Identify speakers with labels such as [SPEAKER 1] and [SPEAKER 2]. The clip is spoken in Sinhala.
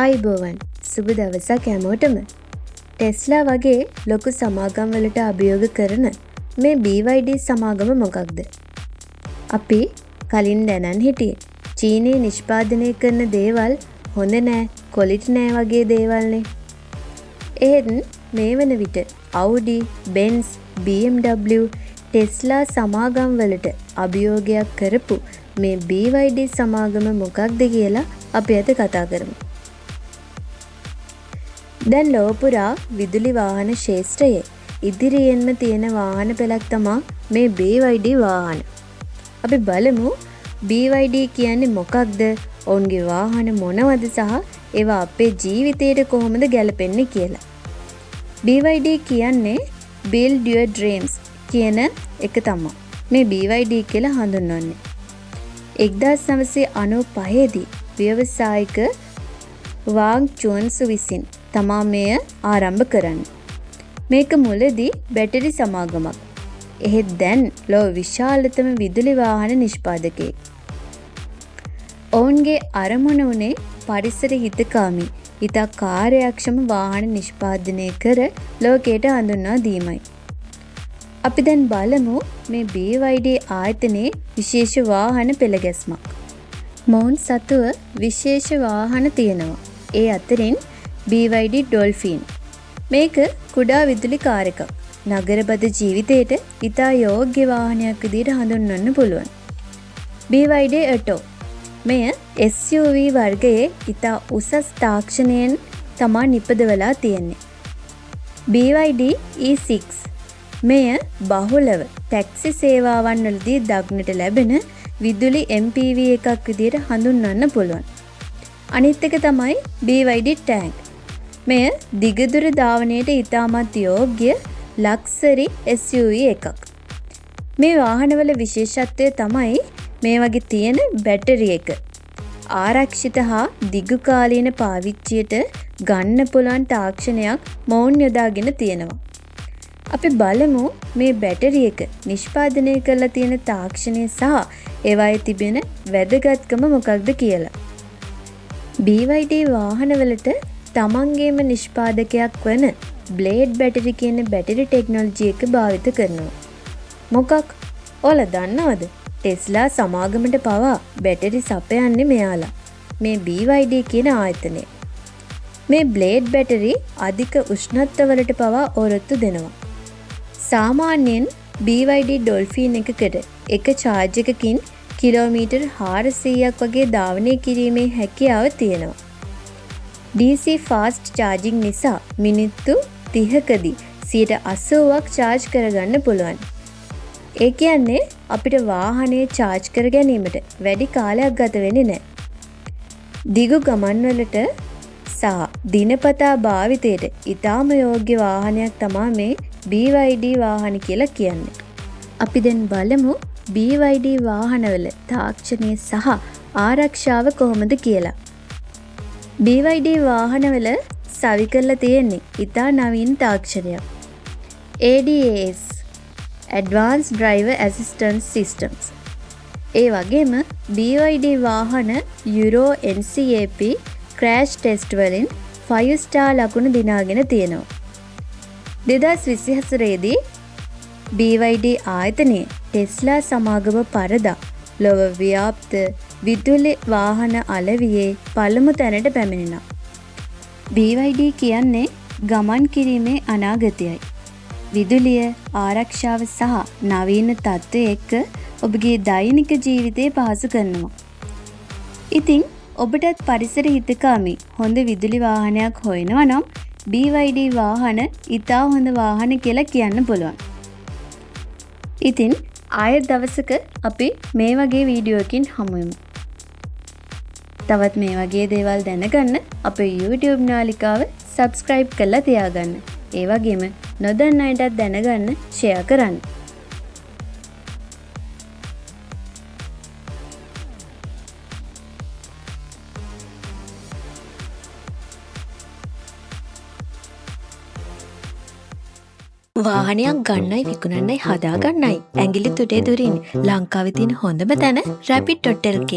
[SPEAKER 1] ආයිබෝවන් සුබ දවසක් හැමෝටම. ටෙස්ලා වගේ ලොකු සමාගම් වලට අභියෝග කරන මේ BYD සමාගම මොකක්ද? අපි කලින් දැනන් හිටියේ චීනයේ නිෂ්පාදනය කරන දේවල් හොඳ නෑ, ක්වොලිටි නෑ වගේ දේවල්නේ. එහෙත් මේ වන විට Audi, Benz, BMW, ටෙස්ලා සමාගම් වලට අභියෝගයක් කරපු මේ BYD සමාගම මොකක්ද කියලා අපි අද කතා කරමු. දැන් ලොව පුරා විදුලි වාහන ශේෂ්ත්‍රයේ ඉදිරියෙන්ම තියෙන වාහන පෙළක් තමා මේ BYD වාහන. අපි බලමු BYD කියන්නේ මොකක්ද, ඔවුන්ගේ වාහන මොනවද සහ ඒවා අපේ ජීවිතයට කොහොමද ගැලපෙන්නේ කියලා. BYD කියන්නේ Build Your Dreams කියන එක තමයි මේ BYD කියලා හඳුන්වන්නේ. 1995 දී ව්‍යවසායික වාං චුන්සු විසින් තමා මෙය ආරම්භ කරන්නේ. මේක මුලදී බැටරි සමාගමක්. එහෙත් දැන් ලොව විශාලතම විදුලි වාහන නිෂ්පාදකයෙක්. ඔවුන්ගේ අරමුණ උනේ පරිසර හිතකාමී, ඉතා කාර්යක්ෂම වාහන නිෂ්පාදනය කර ලෝකයට හඳුන්වා දීමයි. අපි දැන් බලමු මේ BYD ආයතනයේ විශේෂ වාහන පෙළගැස්මක්. මොවුන් සතුව විශේෂ වාහන තියෙනවා. ඒ අතරින් BYD ඩොල්ෆින්. මේක කුඩා විදුලි කාර් එකක්. නගරබද ජීවිතයට ඉතා යෝග්‍ය වාහනයක් විදිහට හඳුන්වන්න පුළුවන්. BYD Atto. මෙය SUV වර්ගයේ ඉතා උසස් තාක්ෂණයෙන් තමා නිපදවලා තියෙන්නේ. BYD E6. මෙය බහුලව ටැක්සි සේවාවන් වලදී දක්නට ලැබෙන විදුලි MPV එකක් විදිහට හඳුන්වන්න පුළුවන්. අනිත් එක තමයි BYD Tank. මෙය දිගදුර ධාවනයට ඉතාමත් යෝග්‍ය ලක්සරි SUV එකක්. මේ වාහනවල විශේෂත්වය තමයි මේ වගේ තියෙන බැටරි එක. ආරක්ෂිත හා දිගු කාලීන පාවිච්චියට ගන්න පුළුවන් තාක්ෂණයක් මොවුන් යොදාගෙන තියෙනවා. අපි බලමු මේ බැටරි එක නිෂ්පාදනය කරලා තියෙන තාක්ෂණය සහ ඒවායේ තිබෙන වැදගත්කම මොකක්ද කියලා. BYD වාහනවලට තමන්ගේම නිෂ්පාදකයක් වන බ්ලේඩ් බැටරි කියන බැටරි ටෙක්නොලොජි එක භාවිත කරනවා. මොකක්? ඔයාලා දන්නවද? ටෙස්ලා සමාගමට පවා බැටරි සපයන්නේ මෙයාලා. මේ BYD කියන ආයතනය. මේ බ්ලේඩ් බැටරි අධික උෂ්ණත්වවලට පවා ඔරොත්තු දෙනවා. සාමාන්‍යයෙන් BYD ඩොල්ෆින් එකකට එක චාර්ජ් එකකින් කිලෝමීටර් 400ක් වගේ ධාවනය කිරීමේ හැකියාව තියෙනවා. DC ෆාස්ට් චාර්ජිං නිසා මිනිත්තු 30කදී 80ක් චාර්ජ් කරගන්න පුළුවන්. ඒ කියන්නේ අපිට වාහනේ චාර්ජ් කර ගැනීමට වැඩි කාලයක් ගත වෙන්නේ නැහැ. දිගු ගමන්වලට සහ දිනපතා භාවිතයට ඉතාම යෝග්‍ය වාහනයක් තමයි මේ BYD වාහන කියලා කියන්නේ. අපි දැන් බලමු BYD වාහනවල තාක්ෂණය සහ ආරක්ෂාව කොහොමද කියලා. BYD වාහනවල සවි කරලා තියෙන්නේ ඉතා නවීන තාක්ෂණයක්. ADAS Advanced Driver Assistance Systems. ඒ වගේම BYD වාහන Euro NCAP crash test වලින් 5 star ලකුණු දිනාගෙන තියෙනවා. 2024 දී BYD ආයතනයේ ටෙස්ලා සමාගම පරදා ලොව ව්‍යාප්ත විදුලි වාහන අලෙවියේ පළමු තැනට පැමිණෙනවා. BYD කියන්නේ ගමන් කිරීමේ අනාගතයයි. විදුලිය, ආරක්ෂාව සහ නවීන තත්ත්වය එක්ක ඔබගේ දෛනික ජීවිතය පහසු කරනවා. ඉතින් ඔබටත් පරිසර හිතකාමී හොඳ විදුලි වාහනයක් හොයනවා නම් BYD වාහන ඉතා හොඳ වාහන කියලා කියන්න පුළුවන්. ඉතින් ආයෙත් දවසක අපි මේ වගේ වීඩියෝකින් හමුවෙමු. තවත් මේ වගේ දේවල් දැනගන්න අපේ YouTube නාලිකාව subscribe කරලා තියාගන්න. ඒ වගේම නොදන්න අයටත් දැනගන්න share කරන්න.
[SPEAKER 2] වාහනයක් ගන්නයි විකුණන්නයි හදාගන්නයි ඇඟිලි තුඩේ දුරින් ලංකාවේ තියෙන හොඳම තැන rapid.lk.